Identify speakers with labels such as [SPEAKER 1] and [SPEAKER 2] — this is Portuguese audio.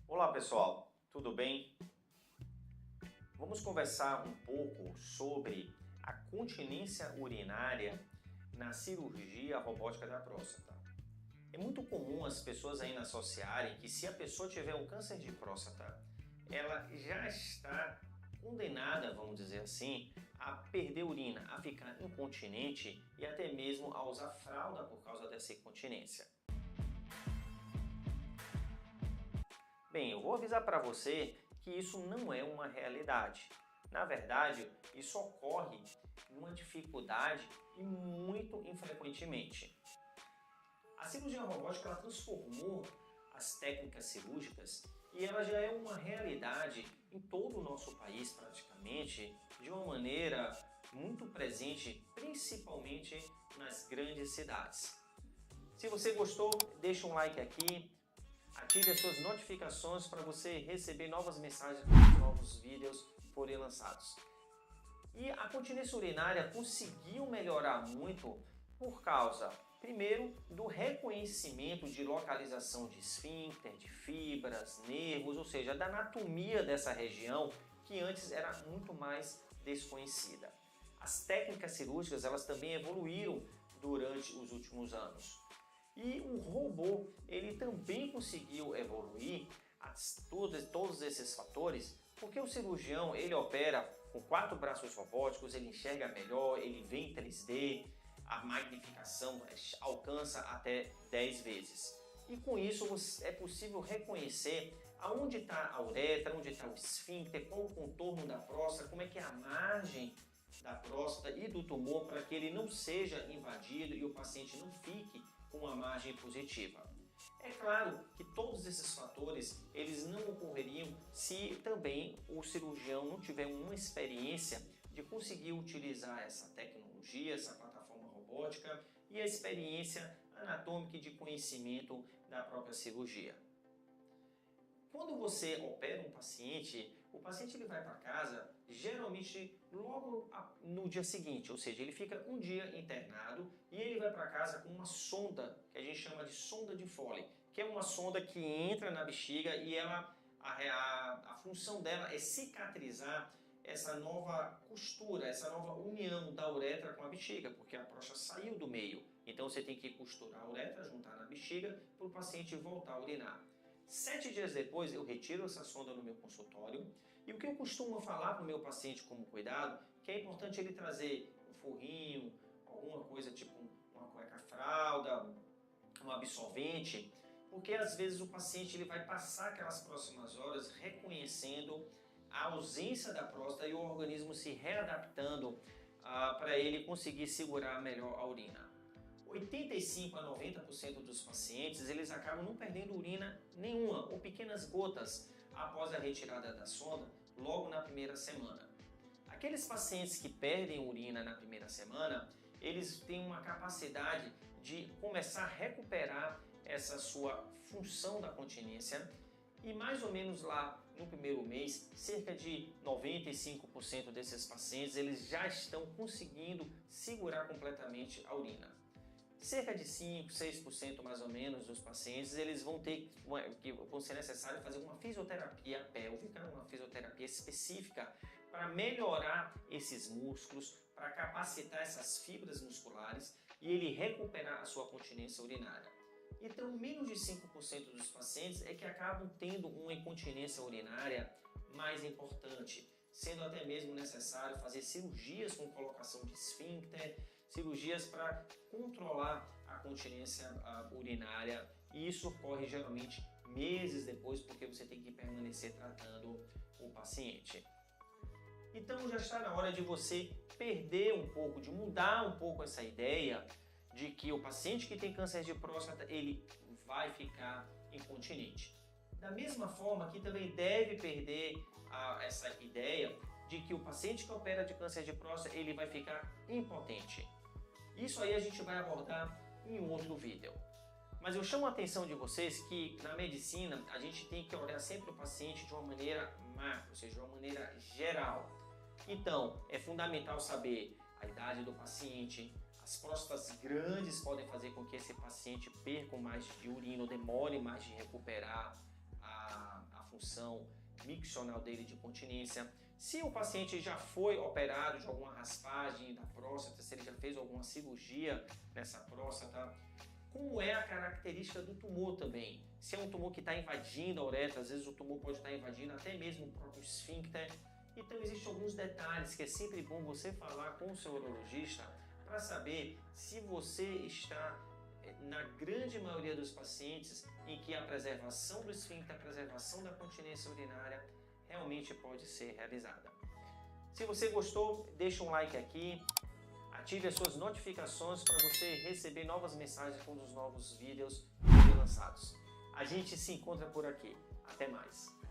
[SPEAKER 1] Olá pessoal, tudo bem? Vamos conversar um pouco sobre a continência urinária na cirurgia robótica da próstata. É muito comum as pessoas ainda associarem que se a pessoa tiver um câncer de próstata, ela já está condenada, vamos dizer assim, a perder urina, a ficar incontinente e até mesmo a usar fralda por causa dessa incontinência. Bem, eu vou avisar para você que isso não é uma realidade. Na verdade, isso ocorre numa dificuldade e muito infrequentemente. A cirurgia robótica ela transformou as técnicas cirúrgicas e ela já é uma realidade em todo o nosso país praticamente, de uma maneira muito presente, principalmente nas grandes cidades. Se você gostou, deixa um like aqui. Ative as suas notificações para você receber novas mensagens quando os novos vídeos forem lançados. E a continência urinária conseguiu melhorar muito por causa, primeiro, do reconhecimento de localização de esfíncter, de fibras, nervos, ou seja, da anatomia dessa região que antes era muito mais desconhecida. As técnicas cirúrgicas elas também evoluíram durante os últimos anos. E o robô ele também conseguiu evoluir todos esses fatores, porque o cirurgião ele opera com 4 braços robóticos, ele enxerga melhor, ele vê em 3D, a magnificação alcança até 10 vezes. E com isso é possível reconhecer aonde está a uretra, onde está o esfíncter, qual o contorno da próstata, como é que é a margem da próstata e do tumor para que ele não seja invadido e o paciente não fique com uma margem positiva. É claro que todos esses fatores eles não ocorreriam se também o cirurgião não tiver uma experiência de conseguir utilizar essa tecnologia, essa plataforma robótica e a experiência anatômica e de conhecimento da própria cirurgia. Quando você opera um paciente, o paciente ele vai para casa geralmente logo no dia seguinte, ou seja, ele fica um dia internado e ele vai para casa com uma sonda que a gente chama de sonda de Foley, que é uma sonda que entra na bexiga e a função dela é cicatrizar essa nova costura, essa nova união da uretra com a bexiga, porque a próstata saiu do meio. Então você tem que costurar a uretra, juntar na bexiga para o paciente voltar a urinar. 7 dias depois eu retiro essa sonda no meu consultório e o que eu costumo falar para o meu paciente como cuidado, que é importante ele trazer um forrinho, alguma coisa tipo uma cueca fralda, um absorvente, porque às vezes o paciente ele vai passar aquelas próximas horas reconhecendo a ausência da próstata e o organismo se readaptando para ele conseguir segurar melhor a urina. 85 a 90% dos pacientes eles acabam não perdendo urina nenhuma ou pequenas gotas após a retirada da sonda logo na primeira semana. Aqueles pacientes que perdem urina na primeira semana, eles têm uma capacidade de começar a recuperar essa sua função da continência e mais ou menos lá no primeiro mês, cerca de 95% desses pacientes eles já estão conseguindo segurar completamente a urina. Cerca de 5, 6% mais ou menos dos pacientes eles vão ser necessário fazer uma fisioterapia pélvica, uma fisioterapia específica para melhorar esses músculos, para capacitar essas fibras musculares e ele recuperar a sua continência urinária. Então, menos de 5% dos pacientes é que acabam tendo uma incontinência urinária mais importante, sendo até mesmo necessário fazer cirurgias com colocação de esfíncter, cirurgias para controlar a continência urinária, e isso ocorre geralmente meses depois, porque você tem que permanecer tratando o paciente. Então já está na hora de você perder um pouco, de mudar um pouco essa ideia de que o paciente que tem câncer de próstata ele vai ficar incontinente. Da mesma forma que também deve perder essa ideia de que o paciente que opera de câncer de próstata ele vai ficar impotente. Isso aí a gente vai abordar em um outro vídeo. Mas eu chamo a atenção de vocês que na medicina a gente tem que olhar sempre o paciente de uma maneira macro, ou seja, de uma maneira geral. Então, é fundamental saber a idade do paciente. As próstatas grandes podem fazer com que esse paciente perca mais de urina ou demore mais de recuperar a função miccional dele de continência, se o paciente já foi operado de alguma raspagem da próstata, se ele já fez alguma cirurgia nessa próstata, como é a característica do tumor também. Se é um tumor que está invadindo a uretra, às vezes o tumor pode estar invadindo até mesmo o próprio esfíncter. Então existem alguns detalhes que é sempre bom você falar com o seu urologista para saber se você está, na grande maioria dos pacientes, em que a preservação do esfíncter, a preservação da continência urinária realmente pode ser realizada. Se você gostou, deixa um like aqui, ative as suas notificações para você receber novas mensagens quando os novos vídeos forem lançados. A gente se encontra por aqui. Até mais!